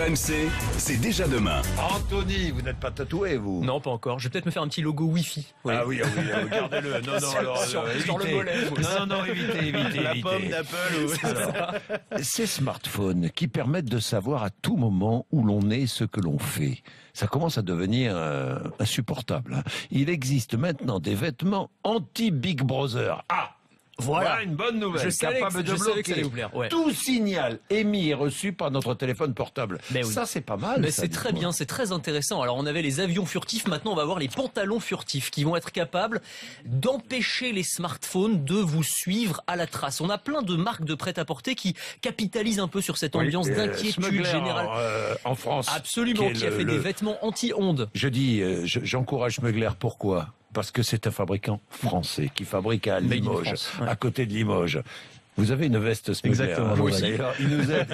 RMC, c'est déjà demain. Anthony, vous n'êtes pas tatoué, vous? Non, pas encore. Je vais peut-être me faire un petit logo Wi-Fi. Oui. Ah oui, regardez-le. Non, alors, sur le évitez. mollet. Non, évitez. La pomme d'Apple. Ces smartphones qui permettent de savoir à tout moment où l'on est, ce que l'on fait, ça commence à devenir insupportable. Il existe maintenant des vêtements anti-Big Brother. Ah! Voilà une bonne nouvelle, capable de bloquer tout signal émis et reçu par notre téléphone portable. Oui. Ça, c'est pas mal. Mais c'est très bien, c'est très intéressant. Alors, on avait les avions furtifs, maintenant on va voir les pantalons furtifs qui vont être capables d'empêcher les smartphones de vous suivre à la trace. On a plein de marques de prêt-à-porter qui capitalisent un peu sur cette ambiance d'inquiétude générale. En France. Absolument, qui a fait des vêtements anti-ondes. Je dis, j'encourage Mugler, pourquoi ? Parce que c'est un fabricant français qui fabrique à Limoges, à côté de Limoges. Vous avez une veste Smugler. Exactement. Moi aussi. Il nous aide.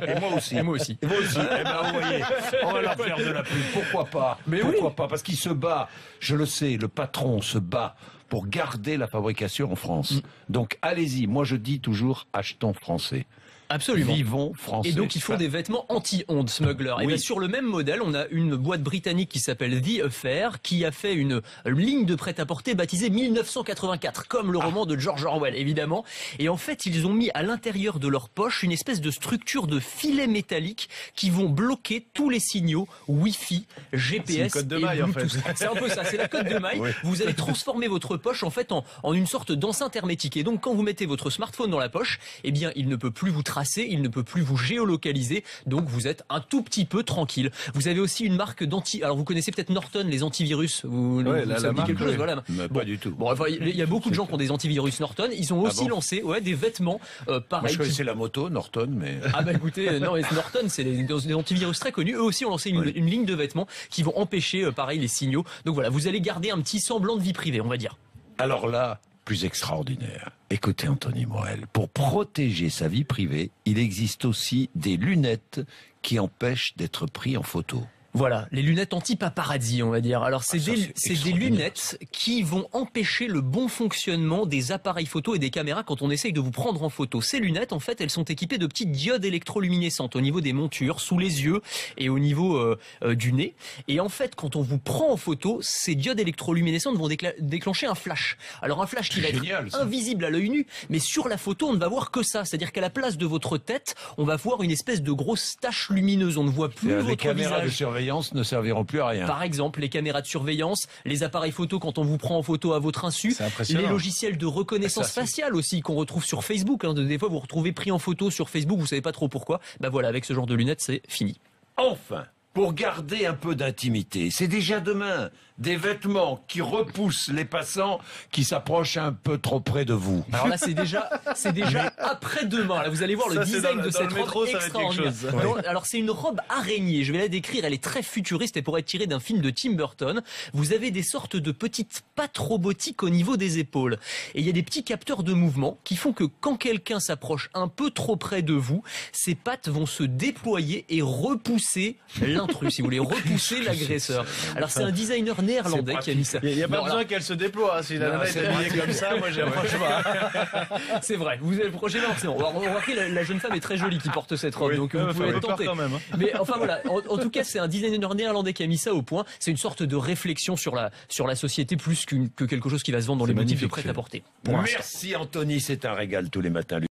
Et moi aussi. Et moi aussi. Et vous aussi. Eh ben, vous voyez, on va leur faire de la pub. Pourquoi pas? Mais pourquoi pas? Parce qu'il se bat. Je le sais, le patron se bat pour garder la fabrication en France. Donc, allez-y. Moi, je dis toujours, achetons français. Absolument. Vivons français. Et donc, ils font des vêtements anti-ondes, Smuggler. Et bien, sur le même modèle, on a une boîte britannique qui s'appelle The Affair, qui a fait une ligne de prêt-à-porter baptisée 1984, comme le roman de George Orwell, évidemment. Et en fait, ils ont mis à l'intérieur de leur poche une espèce de structure de filets métalliques qui vont bloquer tous les signaux Wi-Fi, GPS code de et maille, Bluetooth. en fait. C'est un peu ça, c'est la cote de maille. Oui. Vous allez transformer votre poche en fait en une sorte d'enceinte hermétique. Et donc, quand vous mettez votre smartphone dans la poche, eh bien, il ne peut plus vous tracer, il ne peut plus vous géolocaliser, donc vous êtes un tout petit peu tranquille. Vous avez aussi une marque alors vous connaissez peut-être Norton, les antivirus. Vous ça vous dit quelque chose, voilà. Pas du tout. Bon, enfin, il y a beaucoup de gens qui ont des antivirus Norton. Ils ont aussi lancé, des vêtements, pareil. Moi, je connaissais la moto Norton, mais. Ah bah écoutez, non, Norton, c'est des antivirus très connus. Eux aussi ont lancé une ligne de vêtements qui vont empêcher, pareil, les signaux. Donc voilà, vous allez garder un petit semblant de vie privée, on va dire. Alors là, plus extraordinaire. Écoutez Anthony Morel, pour protéger sa vie privée, il existe aussi des lunettes qui empêchent d'être pris en photo. Voilà, les lunettes anti-paparazzi, on va dire. Alors, c'est des lunettes qui vont empêcher le bon fonctionnement des appareils photo et des caméras quand on essaye de vous prendre en photo. Ces lunettes, en fait, elles sont équipées de petites diodes électroluminescentes au niveau des montures, sous les yeux et au niveau du nez. Et en fait, quand on vous prend en photo, ces diodes électroluminescentes vont déclencher un flash. Alors, un flash qui va être invisible à l'œil nu, mais sur la photo, on ne va voir que ça. C'est-à-dire qu'à la place de votre tête, on va voir une espèce de grosse tache lumineuse. On ne voit plus votre visage. Ne serviront plus à rien. Par exemple, les caméras de surveillance, les appareils photo quand on vous prend en photo à votre insu, les logiciels de reconnaissance faciale aussi qu'on retrouve sur Facebook. Des fois, vous vous retrouvez pris en photo sur Facebook, vous savez pas trop pourquoi. Bah voilà, avec ce genre de lunettes, c'est fini. Enfin, pour garder un peu d'intimité, c'est déjà demain, des vêtements qui repoussent les passants qui s'approchent un peu trop près de vous. Alors là, c'est déjà après-demain. Là, vous allez voir le design de cette robe extraordinaire. Non, alors c'est une robe araignée. Je vais la décrire. Elle est très futuriste et pourrait être tirée d'un film de Tim Burton. Vous avez des sortes de petites pattes robotiques au niveau des épaules. Et il y a des petits capteurs de mouvement qui font que quand quelqu'un s'approche un peu trop près de vous, ces pattes vont se déployer et repousser l'intrus, si vous voulez, repousser l'agresseur. Alors c'est un designer néerlandais qui a mis ça. Il n'y a pas besoin qu'elle se déploie. Si la nana est habillée comme ça, moi j'approche pas. C'est vrai, vous avez le projet là, c'est bon. Alors, remarquez, la jeune femme est très jolie qui porte cette robe, donc vous pouvez être tenté. Quand même, hein. Mais enfin voilà, en tout cas, c'est un designer néerlandais qui a mis ça au point. C'est une sorte de réflexion sur la société plus que quelque chose qui va se vendre dans les boutiques de prêt-à-porter. Merci Anthony, c'est un régal tous les matins.